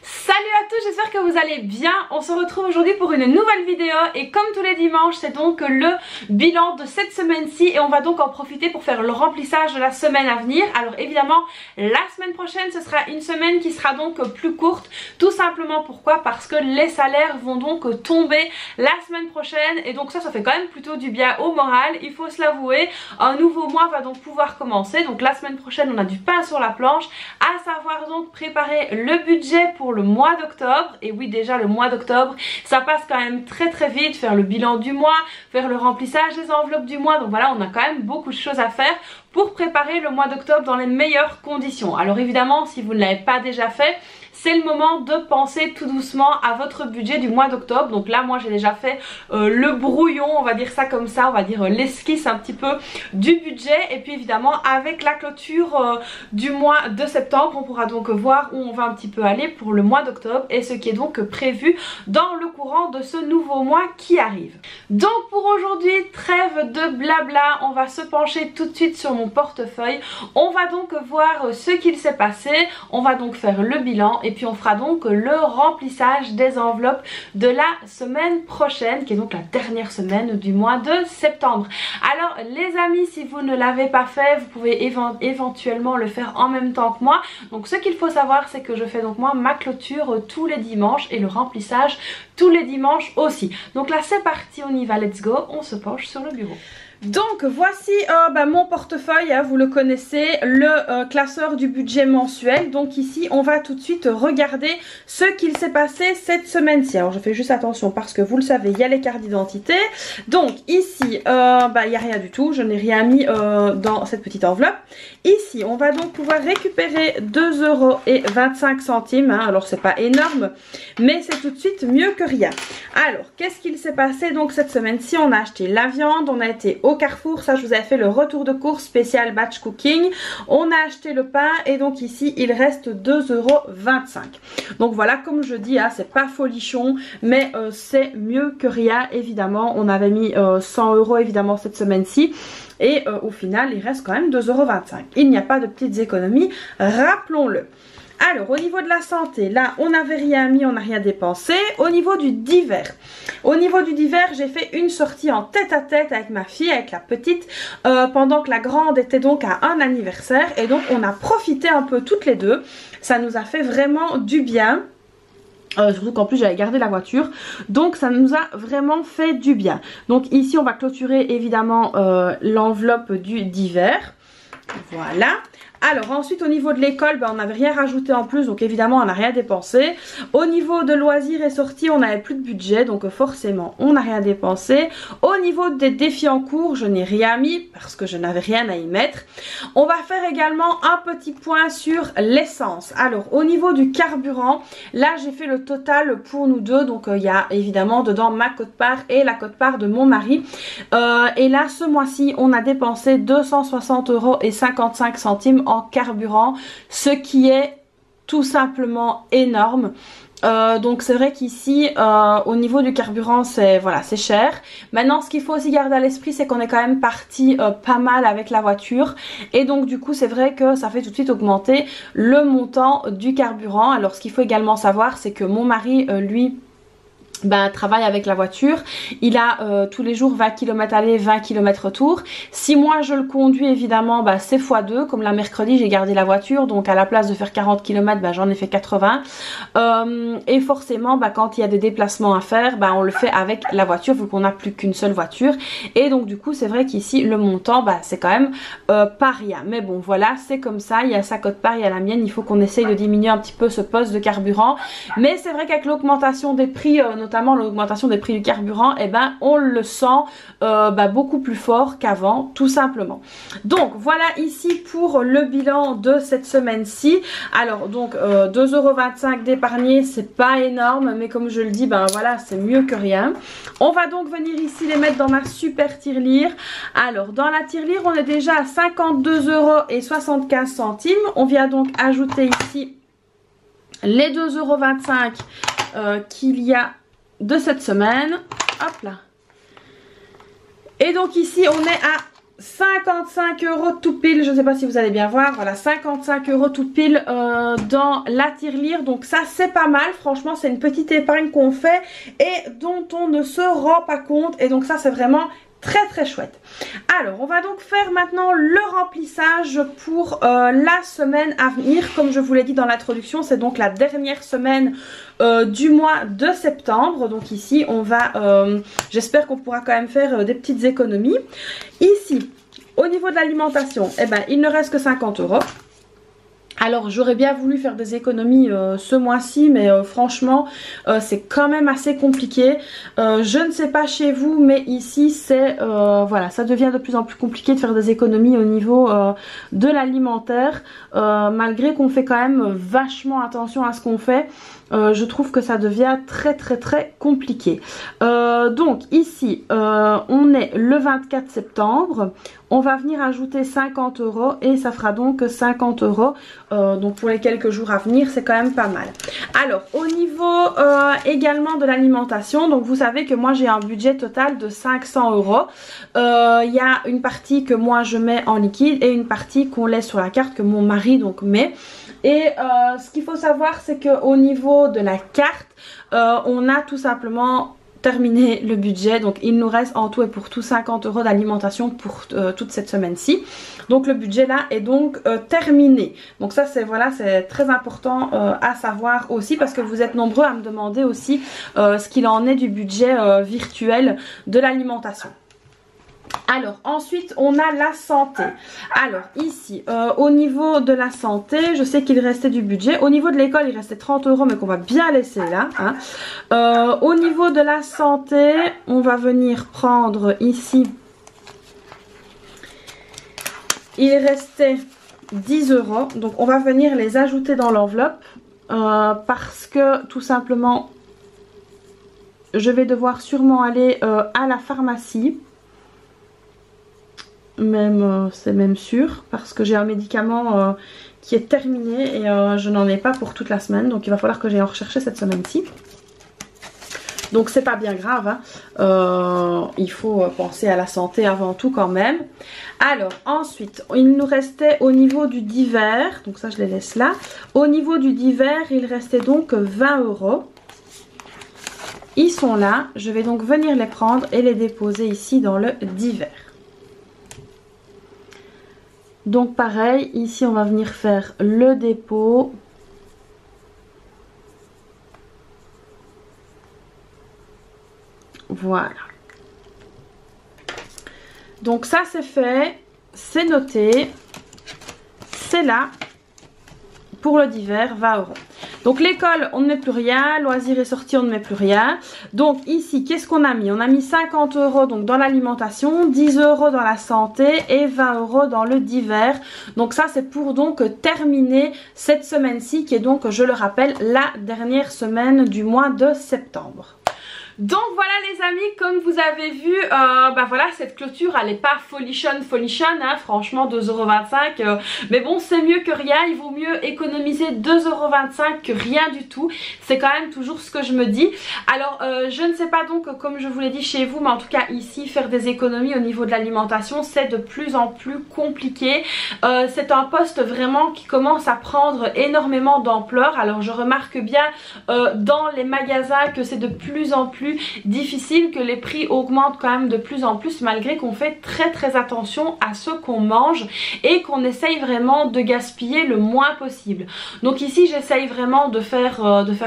Salut à tous, j'espère que vous allez bien. On se retrouve aujourd'hui pour une nouvelle vidéo et comme tous les dimanches c'est donc le bilan de cette semaine-ci et on va donc en profiter pour faire le remplissage de la semaine à venir. Alors évidemment la semaine prochaine ce sera une semaine qui sera donc plus courte, tout simplement pourquoi? Parce que les salaires vont donc tomber la semaine prochaine et donc ça fait quand même plutôt du bien au moral, il faut se l'avouer. Un nouveau mois va donc pouvoir commencer, donc la semaine prochaine on a du pain sur la planche, à savoir donc préparer le budget pour le mois d'octobre. Et oui, déjà le mois d'octobre ça passe quand même très vite, faire le bilan du mois, faire le remplissage des enveloppes du mois, donc voilà, on a quand même beaucoup de choses à faire pour préparer le mois d'octobre dans les meilleures conditions. Alors évidemment si vous ne l'avez pas déjà fait, c'est le moment de penser tout doucement à votre budget du mois d'octobre. Donc là moi j'ai déjà fait le brouillon, on va dire ça comme ça, on va dire l'esquisse un petit peu du budget. Et puis évidemment avec la clôture du mois de septembre, on pourra donc voir où on va un petit peu aller pour le mois d'octobre et ce qui est donc prévu dans le courant de ce nouveau mois qui arrive. Donc pour aujourd'hui, trêve de blabla, on va se pencher tout de suite sur mon portefeuille. On va donc voir ce qu'il s'est passé, on va donc faire le bilan et puis on fera donc le remplissage des enveloppes de la semaine prochaine qui est donc la dernière semaine du mois de septembre. Alors les amis, si vous ne l'avez pas fait, vous pouvez éventuellement le faire en même temps que moi. Donc ce qu'il faut savoir c'est que je fais donc moi ma clôture tous les dimanches et le remplissage tous les dimanches aussi. Donc là c'est parti, on y va, let's go, on se penche sur le bureau. Donc voici mon portefeuille, hein, vous le connaissez, le classeur du budget mensuel. Donc ici on va tout de suite regarder ce qu'il s'est passé cette semaine-ci. Alors je fais juste attention parce que vous le savez, il y a les cartes d'identité. Donc ici il n'y a rien du tout, je n'ai rien mis dans cette petite enveloppe. Ici on va donc pouvoir récupérer 2,25 €, hein. Alors c'est pas énorme mais c'est tout de suite mieux que rien. Alors qu'est-ce qu'il s'est passé donc cette semaine-ci? On a acheté la viande, on a été au Carrefour, ça je vous avais fait le retour de course spécial batch cooking. On a acheté le pain et donc ici il reste 2,25 €. Donc voilà, comme je dis, hein, c'est pas folichon mais c'est mieux que rien évidemment. On avait mis 100 € évidemment cette semaine-ci. Et au final il reste quand même 2,25 €. Il n'y a pas de petites économies, rappelons-le. Alors au niveau de la santé, là on n'avait rien mis, on n'a rien dépensé. Au niveau du divers, j'ai fait une sortie en tête-à-tête avec ma fille, avec la petite, pendant que la grande était donc à un anniversaire. Et donc on a profité un peu toutes les deux, ça nous a fait vraiment du bien. Surtout qu'en plus j'avais gardé la voiture, donc ça nous a vraiment fait du bien. Donc ici on va clôturer évidemment l'enveloppe du divers. Voilà. Alors ensuite au niveau de l'école, on n'avait rien rajouté en plus, donc évidemment on n'a rien dépensé. Au niveau de loisirs et sorties, on n'avait plus de budget, donc forcément on n'a rien dépensé. Au niveau des défis en cours, je n'ai rien mis parce que je n'avais rien à y mettre. On va faire également un petit point sur l'essence. Alors au niveau du carburant, là j'ai fait le total pour nous deux, donc il y a évidemment dedans ma quote-part et la quote-part de mon mari. Et là ce mois-ci on a dépensé 260,55 € en carburant, ce qui est tout simplement énorme. Donc c'est vrai qu'ici au niveau du carburant c'est cher. Maintenant ce qu'il faut aussi garder à l'esprit c'est qu'on est quand même parti pas mal avec la voiture et donc du coup c'est vrai que ça fait tout de suite augmenter le montant du carburant. Alors ce qu'il faut également savoir c'est que mon mari lui travaille avec la voiture, il a tous les jours 20 km aller, 20 km retour. Si moi je le conduis évidemment c'est x2, comme la mercredi j'ai gardé la voiture, donc à la place de faire 40 km j'en ai fait 80 et forcément quand il y a des déplacements à faire on le fait avec la voiture vu qu'on n'a plus qu'une seule voiture et donc du coup c'est vrai qu'ici le montant c'est quand même pas rien, mais bon voilà c'est comme ça, il y a sa quote-part, il y a la mienne, il faut qu'on essaye de diminuer un petit peu ce poste de carburant, mais c'est vrai qu'avec l'augmentation des prix notamment l'augmentation des prix du carburant, on le sent beaucoup plus fort qu'avant tout simplement. Donc voilà ici pour le bilan de cette semaine-ci. Alors donc 2,25 € d'épargnés, c'est pas énorme mais comme je le dis voilà c'est mieux que rien. On va donc venir ici les mettre dans ma super tirelire. Alors dans la tirelire on est déjà à 52,75 €. On vient donc ajouter ici les 2,25 € qu'il y a de cette semaine. Hop là. Et donc ici on est à 55 € tout pile, je ne sais pas si vous allez bien voir, voilà 55 € tout pile dans la tirelire, donc ça c'est pas mal, franchement c'est une petite épargne qu'on fait et dont on ne se rend pas compte et donc ça c'est vraiment très très chouette. Alors on va donc faire maintenant le remplissage pour la semaine à venir. Comme je vous l'ai dit dans l'introduction, c'est donc la dernière semaine du mois de septembre. Donc ici on va, j'espère qu'on pourra quand même faire des petites économies. Ici au niveau de l'alimentation, eh ben, il ne reste que 50 €. Alors j'aurais bien voulu faire des économies ce mois-ci, mais franchement c'est quand même assez compliqué. Je ne sais pas chez vous, mais ici c'est voilà, ça devient de plus en plus compliqué de faire des économies au niveau de l'alimentaire, malgré qu'on fait quand même vachement attention à ce qu'on fait. Je trouve que ça devient très compliqué. Donc ici on est le 24 septembre. On va venir ajouter 50 € et ça fera donc 50 €. Donc pour les quelques jours à venir, c'est quand même pas mal. Alors au niveau également de l'alimentation, donc vous savez que moi j'ai un budget total de 500 €. Il y a une partie que moi je mets en liquide et une partie qu'on laisse sur la carte que mon mari donc met. Et ce qu'il faut savoir, c'est qu'au niveau de la carte, on a tout simplement terminé le budget. Donc il nous reste en tout et pour tout 50 € d'alimentation pour toute cette semaine-ci. Donc le budget là est donc terminé. Donc ça c'est voilà, c'est très important à savoir aussi, parce que vous êtes nombreux à me demander aussi ce qu'il en est du budget virtuel de l'alimentation. Alors ensuite on a la santé. Alors ici au niveau de la santé, je sais qu'il restait du budget. Au niveau de l'école il restait 30 € mais qu'on va bien laisser là, hein. Au niveau de la santé, on va venir prendre ici, il restait 10 €. Donc on va venir les ajouter dans l'enveloppe parce que tout simplement je vais devoir sûrement aller à la pharmacie. Même c'est même sûr, parce que j'ai un médicament qui est terminé et je n'en ai pas pour toute la semaine, donc il va falloir que j'aille en rechercher cette semaine-ci. Donc c'est pas bien grave, hein. Il faut penser à la santé avant tout quand même. Alors ensuite il nous restait au niveau du divers, donc ça je les laisse là. Au niveau du divers il restait donc 20 €. Ils sont là, je vais donc venir les prendre et les déposer ici dans le divers. Donc pareil, ici on va venir faire le dépôt. Voilà. Donc ça c'est fait, c'est noté, c'est là. Pour le divers, 20 €. Donc l'école, on ne met plus rien. Loisirs et sorties, on ne met plus rien. Donc ici, qu'est-ce qu'on a mis? On a mis 50 € donc dans l'alimentation, 10 € dans la santé et 20 € dans le divers. Donc ça, c'est pour donc terminer cette semaine-ci, qui est donc, je le rappelle, la dernière semaine du mois de septembre. Donc voilà les amis, comme vous avez vu, bah voilà, cette clôture elle est pas folichonne, hein, franchement 2,25 €, mais bon c'est mieux que rien, il vaut mieux économiser 2,25 € que rien du tout, c'est quand même toujours ce que je me dis. Alors je ne sais pas donc comme je vous l'ai dit chez vous, mais en tout cas ici faire des économies au niveau de l'alimentation c'est de plus en plus compliqué. C'est un poste vraiment qui commence à prendre énormément d'ampleur. Alors je remarque bien dans les magasins que c'est de plus en plus difficile, que les prix augmentent quand même de plus en plus, malgré qu'on fait très attention à ce qu'on mange et qu'on essaye vraiment de gaspiller le moins possible. Donc ici j'essaye vraiment de faire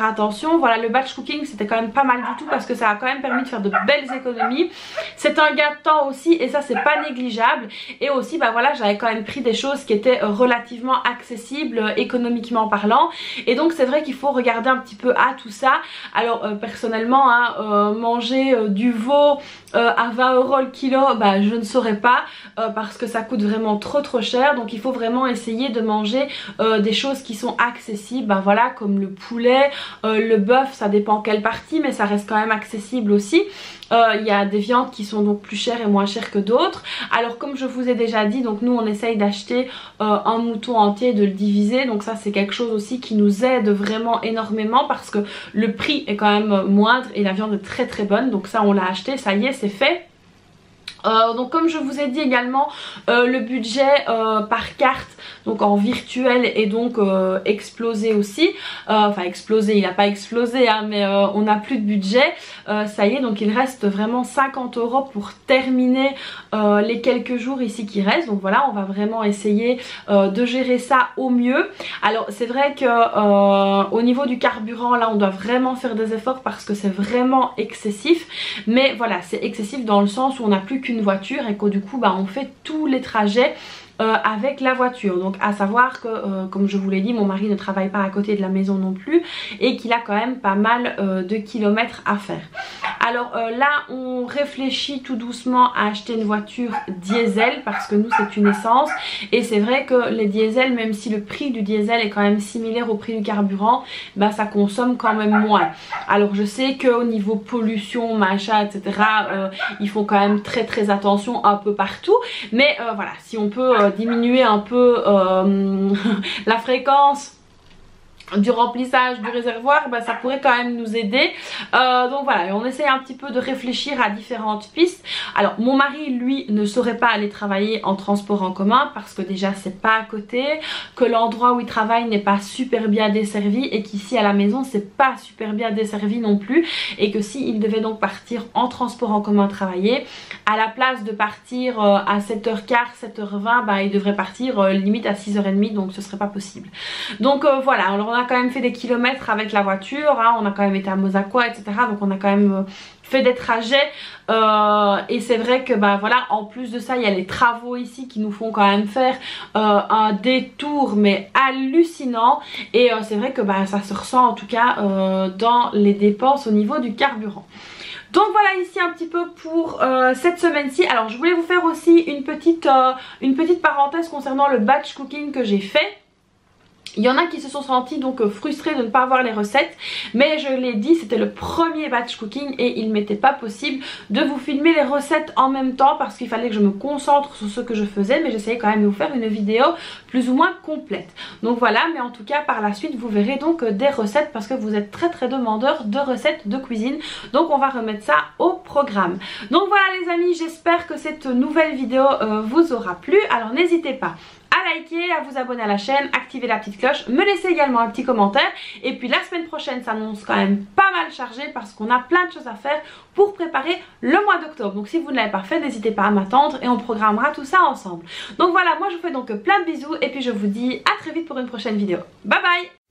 attention. Voilà, le batch cooking c'était quand même pas mal du tout, parce que ça a quand même permis de faire de belles économies. C'est un gain de temps aussi et ça c'est pas négligeable. Et aussi bah voilà, j'avais quand même pris des choses qui étaient relativement accessibles économiquement parlant, et donc c'est vrai qu'il faut regarder un petit peu à tout ça. Alors personnellement hein, manger du veau à 20 € le kilo, bah je ne saurais pas, parce que ça coûte vraiment trop cher. Donc il faut vraiment essayer de manger des choses qui sont accessibles, bah voilà, comme le poulet, le bœuf, ça dépend quelle partie, mais ça reste quand même accessible aussi. Il y a des viandes qui sont donc plus chères et moins chères que d'autres. Alors comme je vous ai déjà dit, donc nous on essaye d'acheter un mouton entier et de le diviser, donc ça c'est quelque chose aussi qui nous aide vraiment énormément, parce que le prix est quand même moindre et la viande est très bonne. Donc ça on l'a acheté, ça y est, c'est fait. Donc comme je vous ai dit également, le budget par carte, donc en virtuel, est donc explosé aussi. Enfin explosé, il n'a pas explosé hein, mais on n'a plus de budget. Ça y est, donc il reste vraiment 50 € pour terminer les quelques jours ici qui restent. Donc voilà, on va vraiment essayer de gérer ça au mieux. Alors c'est vrai que au niveau du carburant, là on doit vraiment faire des efforts parce que c'est vraiment excessif. Mais voilà, c'est excessif dans le sens où on n'a plus qu'une voiture et que du coup bah, on fait tous les trajets avec la voiture. Donc à savoir que comme je vous l'ai dit, mon mari ne travaille pas à côté de la maison non plus et qu'il a quand même pas mal de kilomètres à faire. Alors là on réfléchit tout doucement à acheter une voiture diesel parce que nous c'est une essence et c'est vrai que les diesels, même si le prix du diesel est quand même similaire au prix du carburant, bah ça consomme quand même moins. Alors je sais qu'au niveau pollution machin etc ils font quand même très attention un peu partout, mais voilà, si on peut diminuer un peu la fréquence du remplissage du réservoir, bah, ça pourrait quand même nous aider. Donc voilà, on essaye un petit peu de réfléchir à différentes pistes. Alors mon mari lui ne saurait pas aller travailler en transport en commun parce que déjà c'est pas à côté, que l'endroit où il travaille n'est pas super bien desservi et qu'ici à la maison c'est pas super bien desservi non plus, et que s'il devait donc partir en transport en commun travailler, à la place de partir à 7h15, 7h20, bah, il devrait partir limite à 6h30, donc ce serait pas possible. Donc voilà, alors on a quand même fait des kilomètres avec la voiture, hein, on a quand même été à Mozacoa etc, donc on a quand même fait des trajets et c'est vrai que bah voilà, en plus de ça il y a les travaux ici qui nous font quand même faire un détour mais hallucinant, et c'est vrai que bah ça se ressent en tout cas dans les dépenses au niveau du carburant. Donc voilà ici un petit peu pour cette semaine-ci. Alors je voulais vous faire aussi une petite parenthèse concernant le batch cooking que j'ai fait. Il y en a qui se sont sentis donc frustrés de ne pas avoir les recettes, mais je l'ai dit, c'était le premier batch cooking et il m'était pas possible de vous filmer les recettes en même temps parce qu'il fallait que je me concentre sur ce que je faisais, mais j'essayais quand même de vous faire une vidéo plus ou moins complète. Donc voilà, mais en tout cas par la suite vous verrez donc des recettes parce que vous êtes très demandeurs de recettes de cuisine, donc on va remettre ça au programme. Donc voilà les amis, j'espère que cette nouvelle vidéo vous aura plu. Alors n'hésitez pas à liker, à vous abonner à la chaîne, activer la petite cloche, me laisser également un petit commentaire. Et puis la semaine prochaine s'annonce quand même pas mal chargé parce qu'on a plein de choses à faire pour préparer le mois d'octobre. Donc si vous ne l'avez pas fait, n'hésitez pas à m'attendre et on programmera tout ça ensemble. Donc voilà, moi je vous fais donc plein de bisous et puis je vous dis à très vite pour une prochaine vidéo. Bye bye!